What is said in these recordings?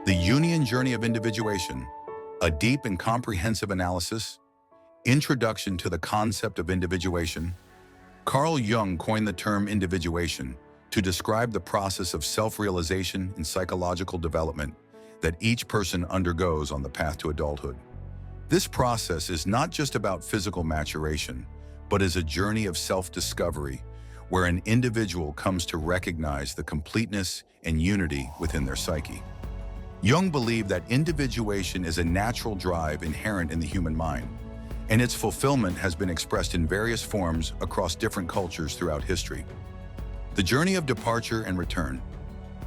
The Jungian journey of individuation, a deep and comprehensive analysis, introduction to the concept of individuation. Carl Jung coined the term individuation to describe the process of self-realization and psychological development that each person undergoes on the path to adulthood. This process is not just about physical maturation, but is a journey of self-discovery where an individual comes to recognize the completeness and unity within their psyche. Jung believed that individuation is a natural drive inherent in the human mind, and its fulfillment has been expressed in various forms across different cultures throughout history. The journey of departure and return.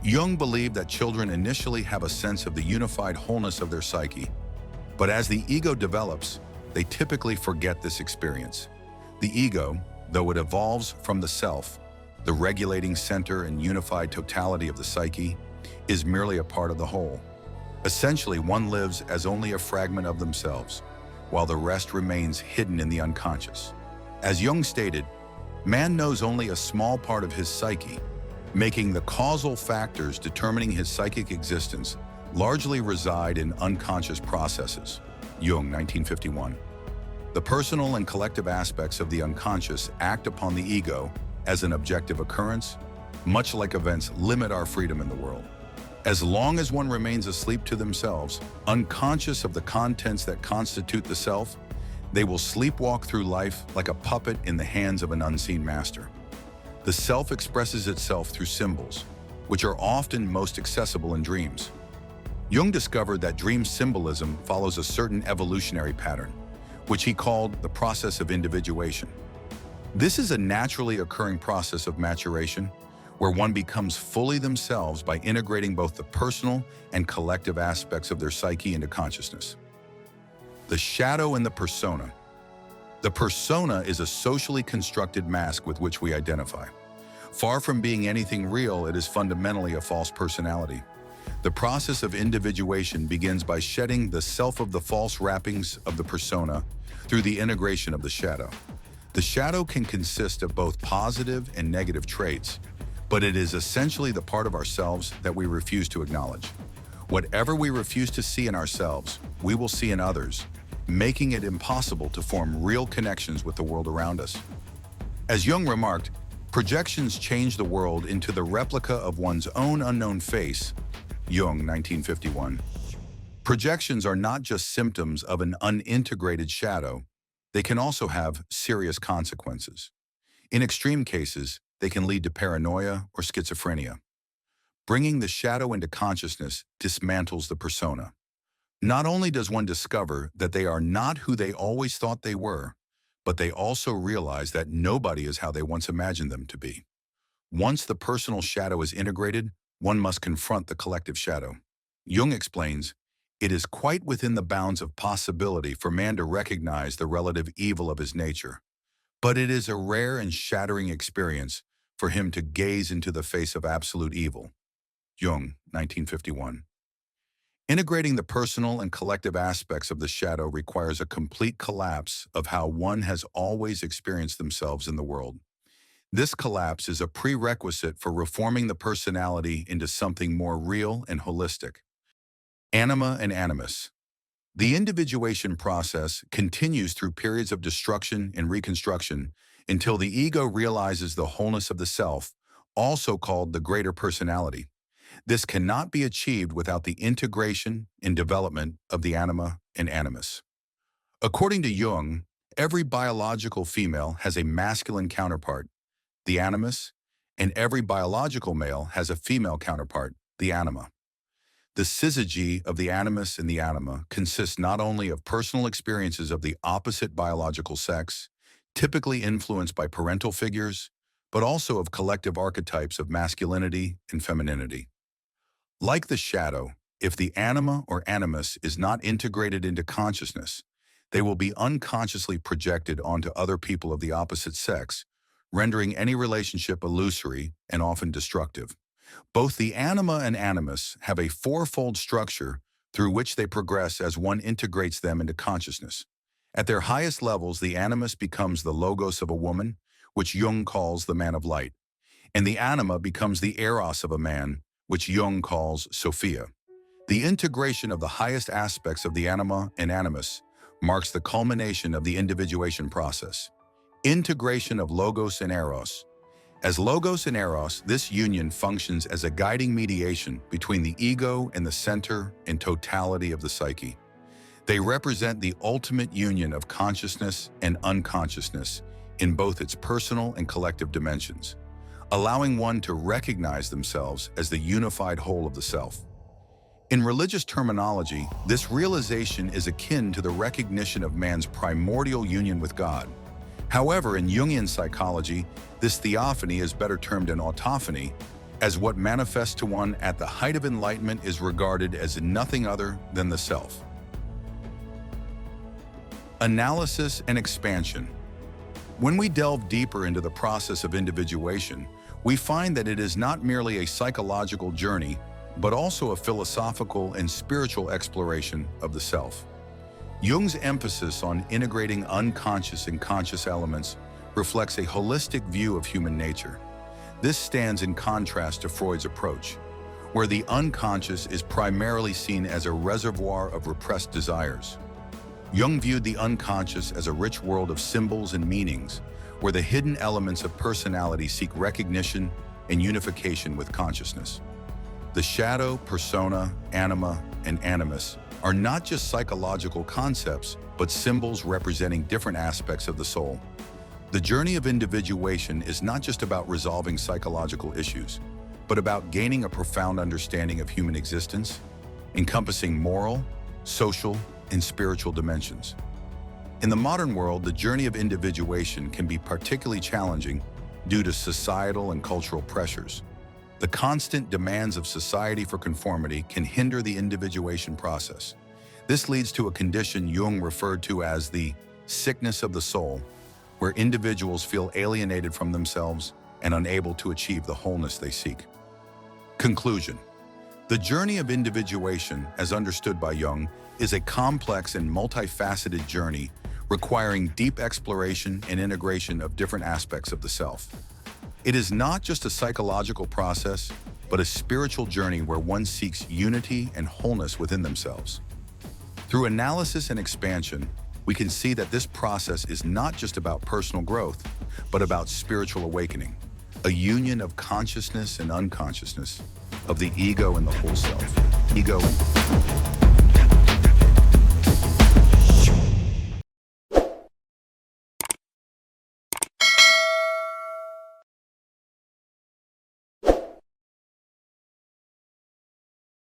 Jung believed that children initially have a sense of the unified wholeness of their psyche, but as the ego develops, they typically forget this experience. The ego, though it evolves from the self, the regulating center and unified totality of the psyche, is merely a part of the whole. Essentially, one lives as only a fragment of themselves, while the rest remains hidden in the unconscious. As Jung stated, man knows only a small part of his psyche, making the causal factors determining his psychic existence largely reside in unconscious processes. Jung, 1951. The personal and collective aspects of the unconscious act upon the ego as an objective occurrence, much like events limit our freedom in the world. As long as one remains asleep to themselves, unconscious of the contents that constitute the self, they will sleepwalk through life like a puppet in the hands of an unseen master. The self expresses itself through symbols, which are often most accessible in dreams. Jung discovered that dream symbolism follows a certain evolutionary pattern, which he called the process of individuation. This is a naturally occurring process of maturation, where one becomes fully themselves by integrating both the personal and collective aspects of their psyche into consciousness. The shadow and the persona. The persona is a socially constructed mask with which we identify. Far from being anything real, it is fundamentally a false personality. The process of individuation begins by shedding the self of the false wrappings of the persona through the integration of the shadow. The shadow can consist of both positive and negative traits, but it is essentially the part of ourselves that we refuse to acknowledge. Whatever we refuse to see in ourselves, we will see in others, making it impossible to form real connections with the world around us. As Jung remarked, projections change the world into the replica of one's own unknown face. Jung, 1951. Projections are not just symptoms of an unintegrated shadow, they can also have serious consequences. In extreme cases, they can lead to paranoia or schizophrenia. Bringing the shadow into consciousness dismantles the persona. Not only does one discover that they are not who they always thought they were, but they also realize that nobody is how they once imagined them to be. Once the personal shadow is integrated, one must confront the collective shadow. Jung explains, it is quite within the bounds of possibility for man to recognize the relative evil of his nature, but it is a rare and shattering experience for him to gaze into the face of absolute evil. Jung, 1951. Integrating the personal and collective aspects of the shadow requires a complete collapse of how one has always experienced themselves in the world. This collapse is a prerequisite for reforming the personality into something more real and holistic. Anima and animus. The individuation process continues through periods of destruction and reconstruction until the ego realizes the wholeness of the self, also called the greater personality. This cannot be achieved without the integration and development of the anima and animus. According to Jung, every biological female has a masculine counterpart, the animus, and every biological male has a female counterpart, the anima. The syzygy of the animus and the anima consists not only of personal experiences of the opposite biological sex, typically influenced by parental figures, but also of collective archetypes of masculinity and femininity. Like the shadow, if the anima or animus is not integrated into consciousness, they will be unconsciously projected onto other people of the opposite sex, rendering any relationship illusory and often destructive. Both the anima and animus have a fourfold structure through which they progress as one integrates them into consciousness. At their highest levels, the animus becomes the logos of a woman, which Jung calls the man of light, and the anima becomes the eros of a man, which Jung calls Sophia. The integration of the highest aspects of the anima and animus marks the culmination of the individuation process. Integration of logos and eros. As logos and eros, this union functions as a guiding mediation between the ego and the center and totality of the psyche. They represent the ultimate union of consciousness and unconsciousness in both its personal and collective dimensions, allowing one to recognize themselves as the unified whole of the self. In religious terminology, this realization is akin to the recognition of man's primordial union with God. However, in Jungian psychology, this theophany is better termed an autophany, as what manifests to one at the height of enlightenment is regarded as nothing other than the self. Analysis and expansion. When we delve deeper into the process of individuation, we find that it is not merely a psychological journey, but also a philosophical and spiritual exploration of the self. Jung's emphasis on integrating unconscious and conscious elements reflects a holistic view of human nature. This stands in contrast to Freud's approach, where the unconscious is primarily seen as a reservoir of repressed desires. Jung viewed the unconscious as a rich world of symbols and meanings, where the hidden elements of personality seek recognition and unification with consciousness. The shadow, persona, anima, and animus are not just psychological concepts, but symbols representing different aspects of the soul. The journey of individuation is not just about resolving psychological issues, but about gaining a profound understanding of human existence, encompassing moral, social, and spiritual dimensions. In the modern world, the journey of individuation can be particularly challenging due to societal and cultural pressures. The constant demands of society for conformity can hinder the individuation process. This leads to a condition Jung referred to as the sickness of the soul, where individuals feel alienated from themselves and unable to achieve the wholeness they seek. Conclusion. The journey of individuation, as understood by Jung, is a complex and multifaceted journey requiring deep exploration and integration of different aspects of the self. It is not just a psychological process, but a spiritual journey where one seeks unity and wholeness within themselves. Through analysis and expansion, we can see that this process is not just about personal growth, but about spiritual awakening, a union of consciousness and unconsciousness, of the ego and the whole self. Ego